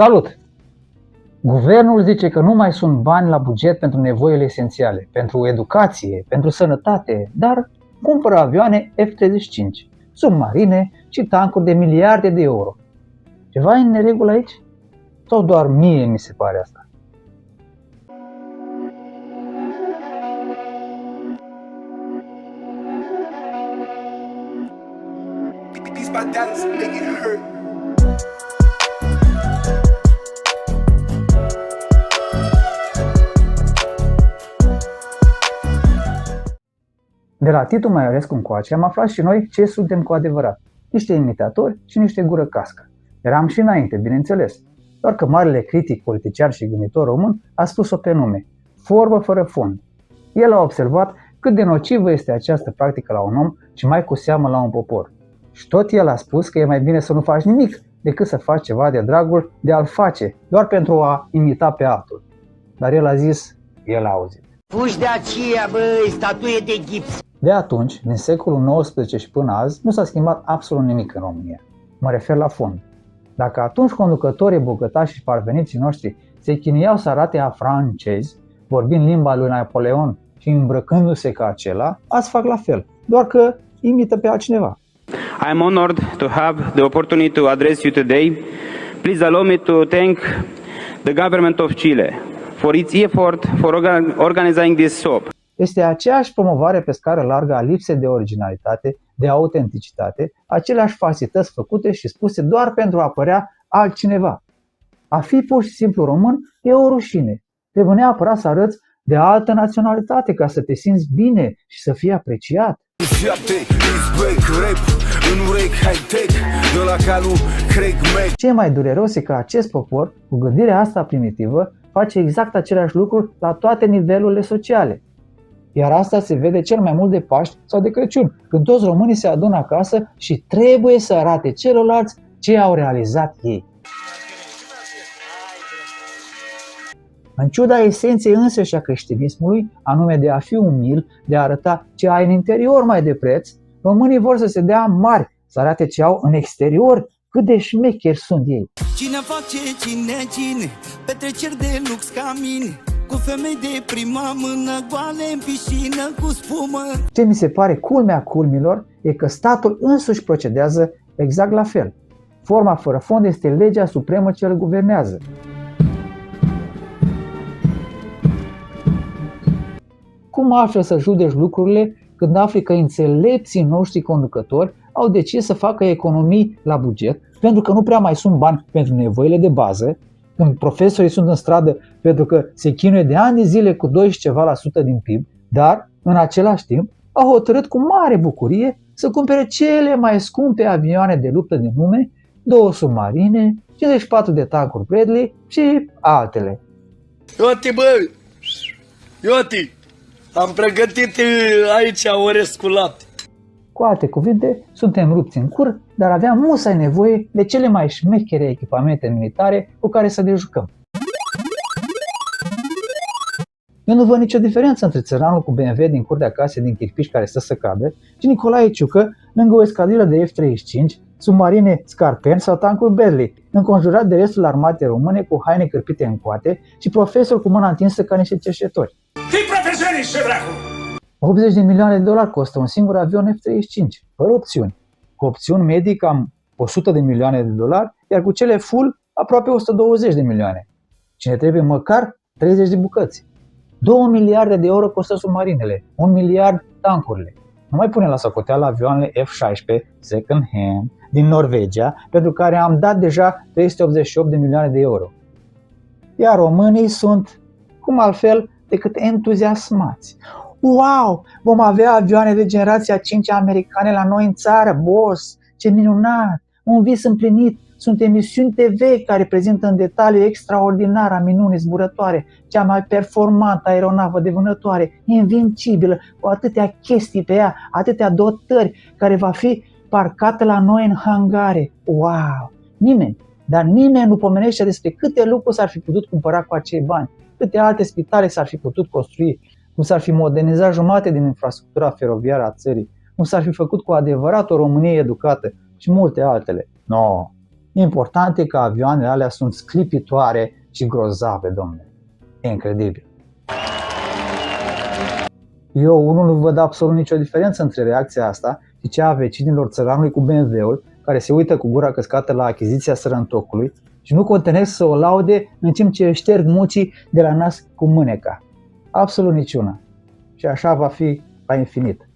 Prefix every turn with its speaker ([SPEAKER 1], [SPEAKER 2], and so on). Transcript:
[SPEAKER 1] Salut! Guvernul zice că nu mai sunt bani la buget pentru nevoile esențiale, pentru educație, pentru sănătate, dar cumpără avioane F-35, submarine și tancuri de miliarde de euro. Ceva e în neregulă aici? Sau doar mie mi se pare asta? De la Titu Maiorescu încoace am aflat și noi ce suntem cu adevărat. Niște imitatori și niște gură cască. Eram și înainte, bineînțeles. Doar că marele critic, politician și gânditor român a spus-o pe nume. Vorbă fără fond. El a observat cât de nocivă este această practică la un om și mai cu seamă la un popor. Și tot el a spus că e mai bine să nu faci nimic decât să faci ceva de dragul de a-l face, doar pentru a imita pe altul. Dar el a zis, el a auzit.
[SPEAKER 2] Fugi de aceea, băi, statuie de gips.
[SPEAKER 1] De atunci, din secolul XIX și până azi, nu s-a schimbat absolut nimic în România. Mă refer la fond. Dacă atunci conducătorii bogătași și parveniții noștri se chinuiau să arate a francezi, vorbind limba lui Napoleon și îmbrăcându-se ca acela, azi fac la fel, doar că imită pe altcineva.
[SPEAKER 3] I am honored to have the opportunity to address you today. Please allow me to thank the government of Chile for its effort for organizing this soap.
[SPEAKER 1] Este aceeași promovare pe scară largă a lipsei de originalitate, de autenticitate, aceleași falsități făcute și spuse doar pentru a părea altcineva. A fi pur și simplu român e o rușine. Trebuie neapărat să arăți de altă naționalitate ca să te simți bine și să fii apreciat. Ce mai dureros e că acest popor, cu gândirea asta primitivă, face exact aceleași lucruri la toate nivelurile sociale. Iar asta se vede cel mai mult de Paști sau de Crăciun, când toți românii se adună acasă și trebuie să arate celorlalți ce au realizat ei. În ciuda esenței însăși a creștinismului, anume de a fi umil, de a arăta ce ai în interior mai de preț, românii vor să se dea mari, să arate ce au în exterior, cât de șmecheri sunt ei.
[SPEAKER 4] Cine face cine, petreceri de lux ca mine, cu femei de prima mână, goale în piscină, cu spumă.
[SPEAKER 1] Ce mi se pare culmea culmilor e că statul însuși procedează exact la fel. Forma fără fond este legea supremă ce îl guvernează. Cum altfel să judeci lucrurile când afli că înțelepții noștri conducători au decis să facă economii la buget pentru că nu prea mai sunt bani pentru nevoile de bază, când profesorii sunt în stradă pentru că se chinuie de ani de zile cu 2 și ceva la sută din PIB, dar, în același timp, au hotărât cu mare bucurie să cumpere cele mai scumpe avioane de luptă din lume, 2 submarine, 54 de tancuri Bradley și altele.
[SPEAKER 5] Ioti, bă! Ioti! Am pregătit aici orez cu lapte.
[SPEAKER 1] Cu alte cuvinte, suntem rupți în cur, dar aveam musai nevoie de cele mai șmechere echipamente militare cu care să ne jucăm. Eu nu văd nicio diferență între țăranul cu BMW din curtea casei din Chirpiș care stă să cadă și Nicolae Ciucă lângă o escadrilă de F-35, submarine Scarpen sau tancuri Bradley, înconjurat de restul armatei române cu haine cârpite în coate și profesori cu mâna întinsă ca niște cerșetori.
[SPEAKER 6] Fii profesionist, ce dracu!
[SPEAKER 1] 80 de milioane de dolari costă un singur avion F-35, fără opțiuni. Cu opțiuni medii cam 100 de milioane de dolari, iar cu cele full aproape 120 de milioane. Cine trebuie măcar 30 de bucăți. 2 miliarde de euro costă submarinele, 1 miliard tancurile. Nu mai pune la socoteală avioanele F-16 second hand din Norvegia, pentru care am dat deja 388 de milioane de euro. Iar românii sunt, cum altfel, decât entuziasmați. Wow! Vom avea avioane de generația 5 americane la noi în țară, boss! Ce minunat! Un vis împlinit! Sunt emisiuni TV care prezintă în detaliu extraordinara minune zburătoare, cea mai performantă aeronavă de vânătoare, invincibilă, cu atâtea chestii pe ea, atâtea dotări, care va fi parcată la noi în hangare. Wow! Nimeni, dar nimeni nu pomenește despre câte lucruri s-ar fi putut cumpăra cu acei bani, câte alte spitale s-ar fi putut construi, cum s-ar fi modernizat jumate din infrastructura feroviară a țării, cum s-ar fi făcut cu adevărat o Românie educată și multe altele. No, Important e că avioanele alea sunt sclipitoare și grozave, domnule. E incredibil. Eu unul nu văd absolut nicio diferență între reacția asta și cea a vecinilor țăranului cu BMW-ul, care se uită cu gura căscată la achiziția sărăntocului și nu contenesc să o laude în timp ce șterg mucii de la nas cu mâneca. Absolut niciuna. Și așa va fi la infinit.